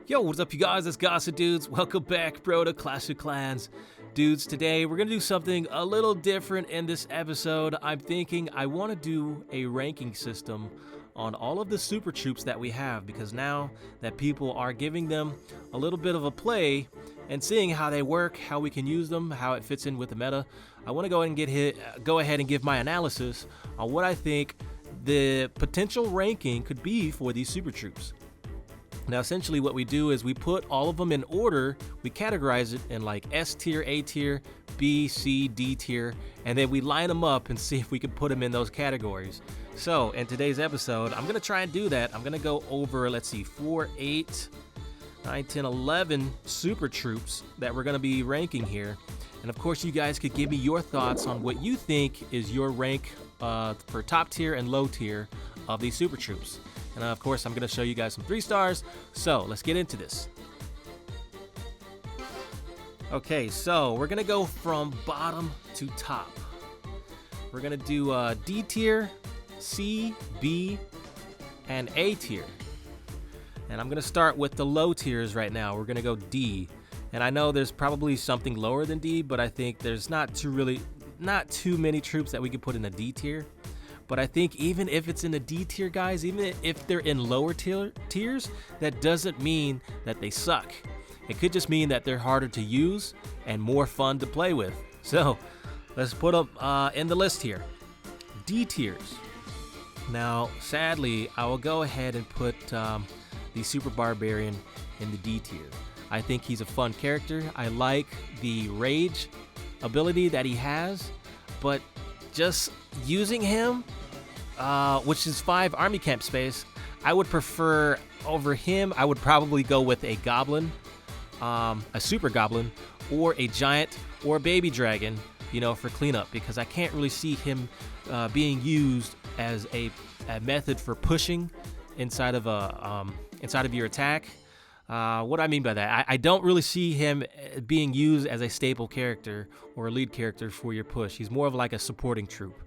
Yo, what's up you guys? It's Godson dudes. Welcome back, bro, to Clash of Clans. Dudes, today we're gonna do something a little different in this episode. I'm thinking I want to do a ranking system on all of the super troops that we have, because now that people are giving them a little bit of a play and seeing how they work, how we can use them, how it fits in with the meta, I want to go ahead and give my analysis on what I think the potential ranking could be for these super troops. Now, essentially what we do is we put all of them in order. We categorize it in like S tier, A tier, B, C, D tier, and then we line them up and see if we can put them in those categories. So in today's episode, I'm going to try and do that. I'm going to go over, let's see, 4, 8, 9, 10, 11 super troops that we're going to be ranking here. And of course, you guys could give me your thoughts on what you think is your rank for top tier and low tier of these super troops. And of course, I'm going to show you guys some 3 stars. So let's get into this. Okay, so we're going to go from bottom to top. We're going to do D tier, C, B, and A tier. And I'm going to start with the low tiers right now. We're going to go D. And I know there's probably something lower than D, but I think there's not too many troops that we could put in a D tier. But I think even if it's in the D tier, guys, even if they're in lower tiers, that doesn't mean that they suck. It could just mean that they're harder to use and more fun to play with. So let's put them in the list here. D tiers. Now, sadly, I will go ahead and put the Super Barbarian in the D tier. I think he's a fun character. I like the rage ability that he has, but just using him, which is 5 army camp space, I would prefer over him. I would probably go with a goblin, a super goblin, or a giant or a baby dragon, you know, for cleanup, because I can't really see him being used as a method for pushing inside of your attack. What I mean by that, I don't really see him being used as a staple character or a lead character for your push. He's more of like a supporting troop.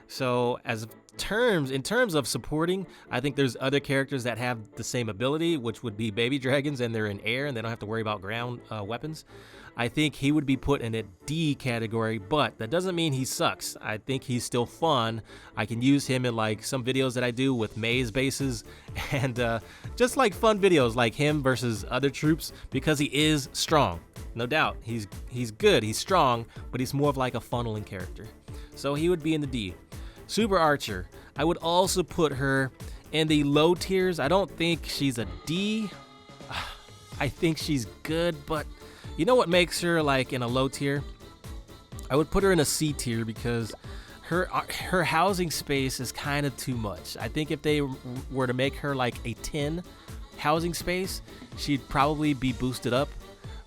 So in terms of supporting, I think there's other characters that have the same ability, which would be baby dragons, and they're in air and they don't have to worry about ground weapons. I think he would be put in a D category, but that doesn't mean he sucks. I think he's still fun. I can use him in like some videos that I do with maze bases and just like fun videos like him versus other troops, because he is strong. No doubt, he's good, he's strong, but he's more of like a funneling character. So he would be in the D. Super Archer, I would also put her in the low tiers. I don't think she's a D. I think she's good, but you know what makes her like in a low tier? I would put her in a C tier because her housing space is kind of too much. I think if they were to make her like a 10 housing space, she'd probably be boosted up.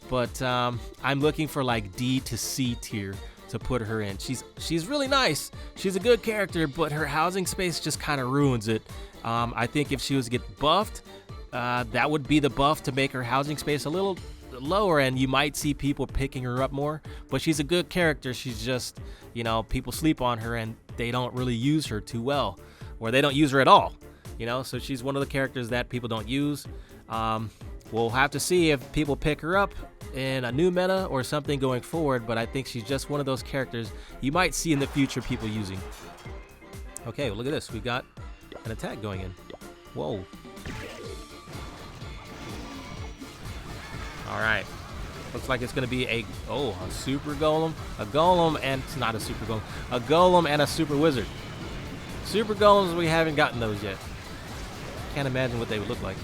But I'm looking for like D to C tier to put her in. She's really nice. She's a good character, but her housing space just kind of ruins it. I think if she was to get buffed, that would be the buff to make her housing space a little lower, and you might see people picking her up more. But she's a good character. She's just, you know, people sleep on her and they don't really use her too well, or they don't use her at all, you know. So she's one of the characters that people don't use. We'll have to see if people pick her up in a new meta or something going forward, but I think she's just one of those characters you might see in the future people using. Okay, well, look at this. We got an attack going in. Whoa. All right. Looks like it's going to be a super golem. A golem and it's not a super golem. A golem and a super wizard. Super golems, we haven't gotten those yet. Can't imagine what they would look like.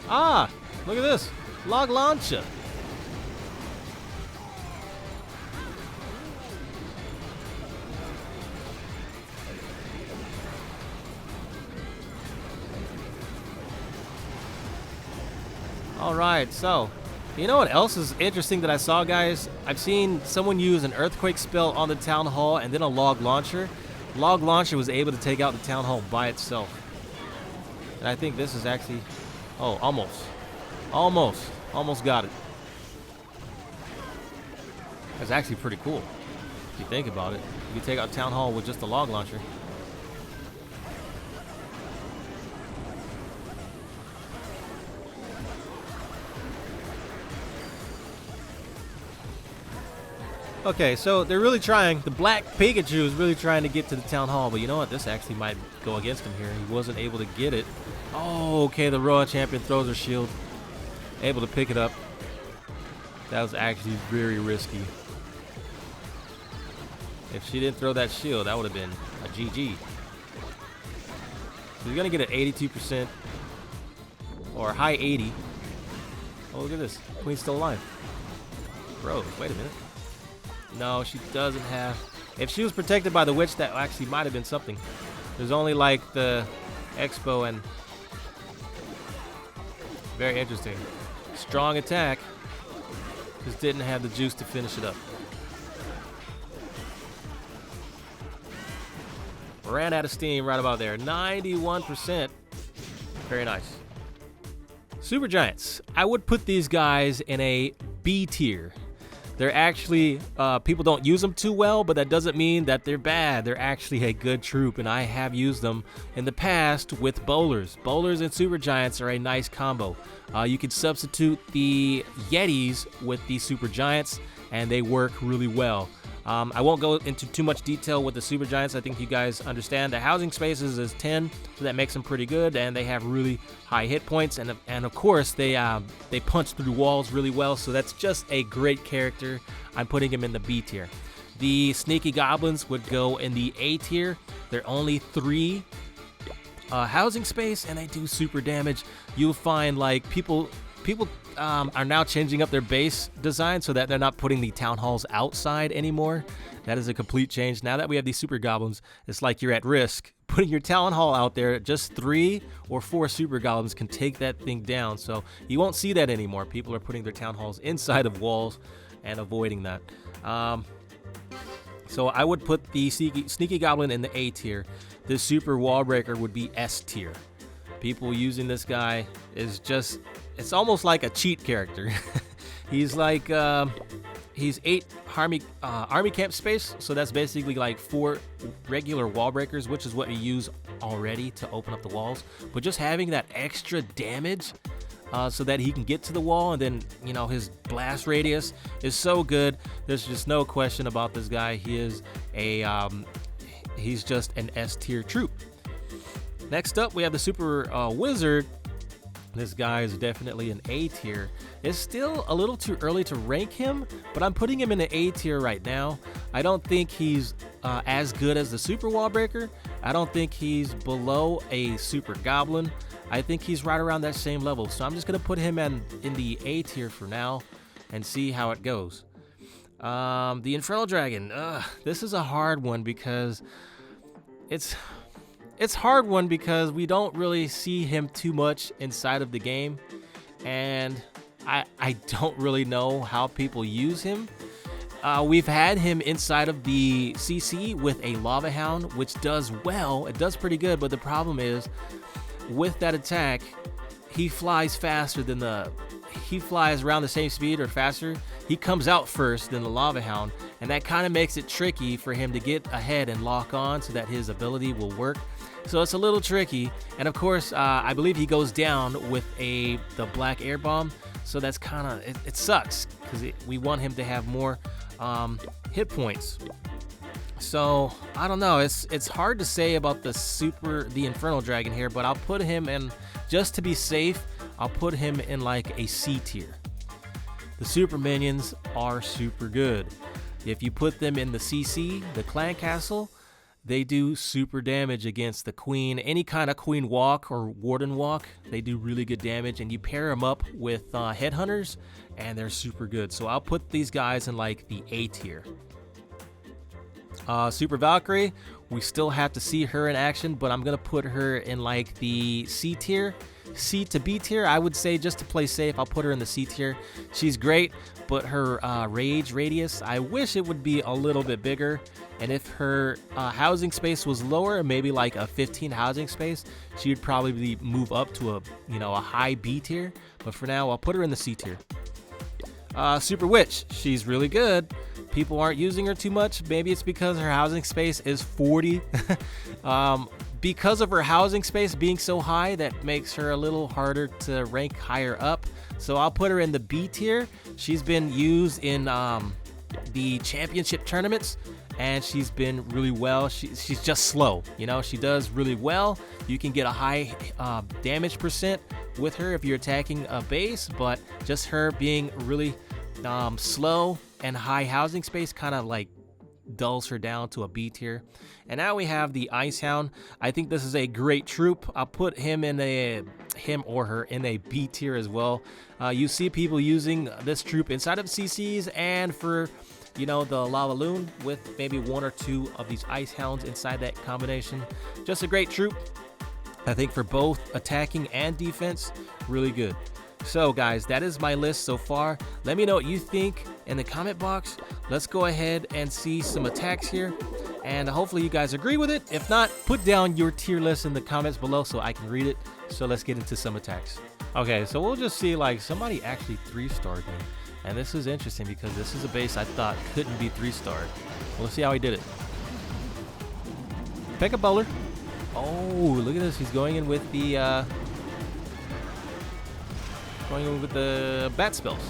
Ah, look at this. Log launcher. All right, so you know what else is interesting that I saw, guys? I've seen someone use an earthquake spell on the town hall and then a log launcher. Log launcher was able to take out the town hall by itself. And I think this is actually, almost got it. That's actually pretty cool if you think about it. You can take out town hall with just a log launcher. Okay, so they're really trying. The black Pikachu is really trying to get to the town hall, but you know what? This actually might go against him here. He wasn't able to get it. Oh, okay, the Royal Champion throws her shield. Able to pick it up. That was actually very risky. If she didn't throw that shield, that would have been a GG. So he's going to get an 82% or high 80. Oh, look at this. Queen's still alive. Bro, wait a minute. No, she doesn't have... If she was protected by the witch, that actually might have been something. There's only like the Expo and... Very interesting. Strong attack. Just didn't have the juice to finish it up. Ran out of steam right about there. 91%. Very nice. Super Giants. I would put these guys in a B tier. They're actually, people don't use them too well, but that doesn't mean that they're bad. They're actually a good troop, and I have used them in the past with bowlers. Bowlers and Super Giants are a nice combo. You can substitute the Yetis with the Super Giants, and they work really well. I won't go into too much detail with the Super Giants. I think you guys understand the housing spaces is 10, so that makes them pretty good, and they have really high hit points, and of course they punch through walls really well, so that's just a great character. I'm putting him in the B tier. The Sneaky Goblins would go in the A tier. They're only 3 housing space, and they do super damage. You'll find like people are now changing up their base design so that they're not putting the town halls outside anymore. That is a complete change. Now that we have these super goblins, it's like you're at risk putting your town hall out there. Just 3 or 4 super goblins can take that thing down, so you won't see that anymore. People are putting their town halls inside of walls and avoiding that. So I would put the sneaky goblin in the A tier. The super wall breaker would be S tier. People using this guy is just, it's almost like a cheat character. He's like, he's 8 army camp space, so that's basically like 4 regular wall breakers, which is what you use already to open up the walls. But just having that extra damage so that he can get to the wall, and then, you know, his blast radius is so good. There's just no question about this guy. He is a, he's just an S tier troop. Next up, we have the super wizard. This guy is definitely an A tier. It's still a little too early to rank him, but I'm putting him in the A tier right now. I don't think he's as good as the super wall breaker. I don't think he's below a super goblin. I think he's right around that same level. So I'm just gonna put him in the A tier for now and see how it goes. The Infernal Dragon. This is a hard one because it's hard one because we don't really see him too much inside of the game, and I don't really know how people use him. We've had him inside of the CC with a Lava Hound, which does well. It does pretty good, but the problem is with that attack, he flies faster than he flies around the same speed or faster. He comes out first than the Lava Hound, and that kind of makes it tricky for him to get ahead and lock on so that his ability will work. So it's a little tricky, and of course, I believe he goes down with the black air bomb. So that's kind of it sucks because we want him to have more hit points. So I don't know. It's hard to say about the Infernal Dragon here, but I'll put him in, just to be safe, I'll put him in like a C tier. The super minions are super good. If you put them in the CC, the clan castle, they do super damage against the queen, any kind of queen walk or warden walk. They do really good damage, and you pair them up with headhunters, and they're super good. So I'll put these guys in like the A tier. Super Valkyrie, we still have to see her in action, but I'm gonna put her in like the C tier. C to B tier, I would say, just to play safe, I'll put her in the C tier. She's great, but her rage radius, I wish it would be a little bit bigger. And if her housing space was lower, maybe like a 15 housing space, she would probably move up to a high B tier. But for now, I'll put her in the C tier. Super Witch, she's really good. People aren't using her too much. Maybe it's because her housing space is 40. Because of her housing space being so high, that makes her a little harder to rank higher up. So I'll put her in the B tier. She's been used in the championship tournaments, and she's been really well. She's just slow, you know. She does really well. You can get a high damage percent with her if you're attacking a base, but just her being really slow and high housing space kind of like dulls her down to a B tier. And now we have the Ice Hound. I think this is a great troop. I'll put him or her in a B tier as well. You see people using this troop inside of CCs and for, you know, the Lava Loon with maybe 1 or 2 of these Ice Hounds inside that combination. Just a great troop. I think for both attacking and defense, really good. So guys, that is my list so far. Let me know what you think in the comment box. Let's go ahead and see some attacks here, and hopefully you guys agree with it. If not, put down your tier list in the comments below so I can read it. So let's get into some attacks. Okay, so we'll just see, like, somebody actually 3-starred me, and this is interesting because this is a base I thought couldn't be 3-starred. We'll see how he did it. Pick a bowler. Oh, look at this. He's going in with the bat spells.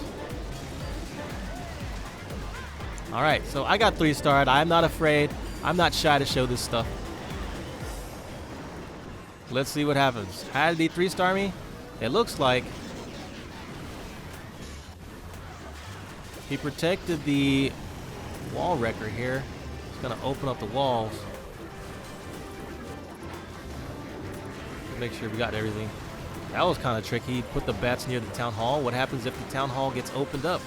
All right, so I got 3-starred. I'm not afraid. I'm not shy to show this stuff. Let's see what happens. How did he 3-star me? It looks like he protected the wall wrecker here. He's gonna open up the walls. Make sure we got everything. That was kind of tricky. Put the bats near the town hall. What happens if the town hall gets opened up?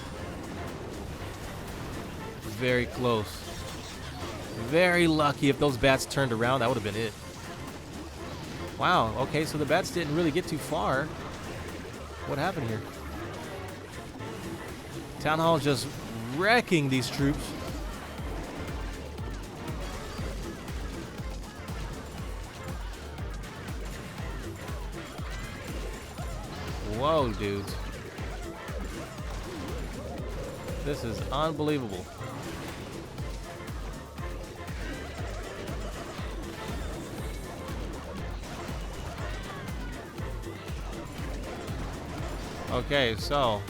Very close. Very lucky. If those bats turned around, that would have been it. Wow. Okay, so the bats didn't really get too far. What happened here? Town hall just wrecking these troops. Whoa, dudes. This is unbelievable. Okay, so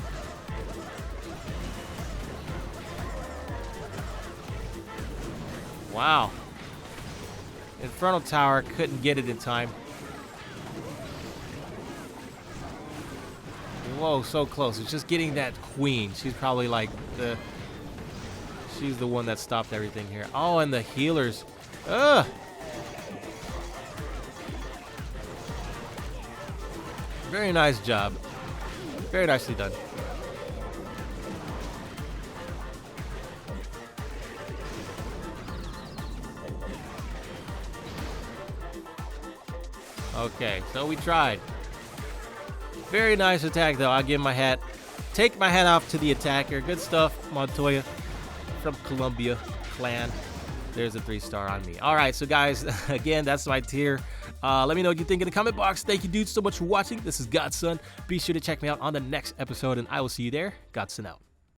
wow. Infernal Tower couldn't get it in time. Whoa, so close. It's just getting that queen. She's probably like she's the one that stopped everything here. Oh, and the healers. Ugh. Very nice job. Very nicely done. Okay, so we tried. Very nice attack, though. I'll give my hat. Take my hat off to the attacker. Good stuff, Montoya from Columbia Clan. There's a 3-star on me. All right, so guys, again, that's my tier. Let me know what you think in the comment box. Thank you, dudes, so much for watching. This is Godson. Be sure to check me out on the next episode, and I will see you there. Godson out.